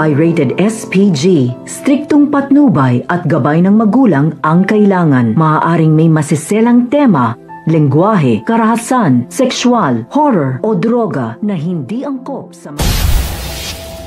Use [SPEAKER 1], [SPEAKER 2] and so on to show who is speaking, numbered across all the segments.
[SPEAKER 1] ay rated SPG. Striktong patnubay at gabay ng magulang ang kailangan. Maaaring may masiselang tema, lengguwahe, karahasan, sexual, horror o droga na hindi angkop sa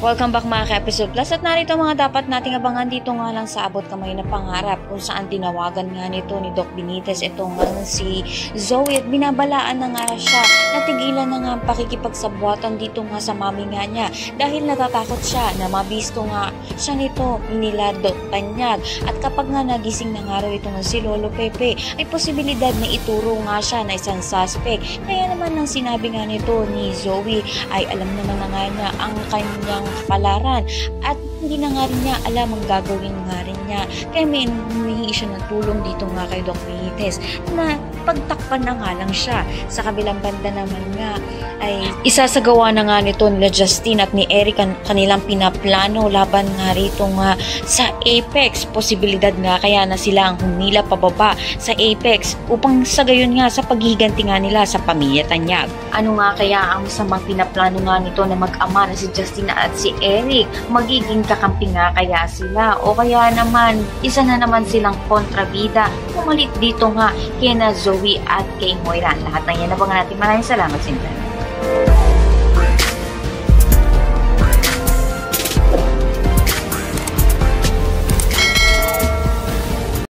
[SPEAKER 2] Welcome back mga ka-episode plus at narito mga dapat nating abangan dito nga lang sa Abot Kamay na Pangarap kung saan tinawagan nga nito ni Doc Benitez itong si Zoe at binabalaan na nga siya natigilan na nga ang pakikipagsabuatan dito nga sa mami nga niya dahil natatakot siya na mabisto nga siya nito nila Doc Tanyag at kapag nga nagising na nga raw ito nga si Lolo Pepe ay posibilidad na ituro nga siya na isang suspect kaya naman nang sinabi nga nito ni Zoe ay alam naman na nga niya ang kanyang kapalaran at hindi na nga rin niya alam ang gagawin nga rin niya kaya may humihingi siya ng tulong dito nga kay Doc Benitez na pagtakpan na nga lang siya sa kabilang banda naman nga ay isasagawa na nga nito nila Justine at ni Eric kanilang pinaplano laban nga rito nga sa Apex posibilidad nga kaya na sila ang humila pababa sa Apex upang sa gayon nga sa paghihiganti nga nila sa pamilya Tanyag. Ano nga kaya ang masamang pinaplano nga nito na mag-ama na si Justine at si Eric magiging kakampi nga kaya sila o kaya naman isa na naman silang kontrabida pumalit dito nga kina Zoe at kay Moira. Lahat ng yan abangan natin. Maraming salamat sa inyo.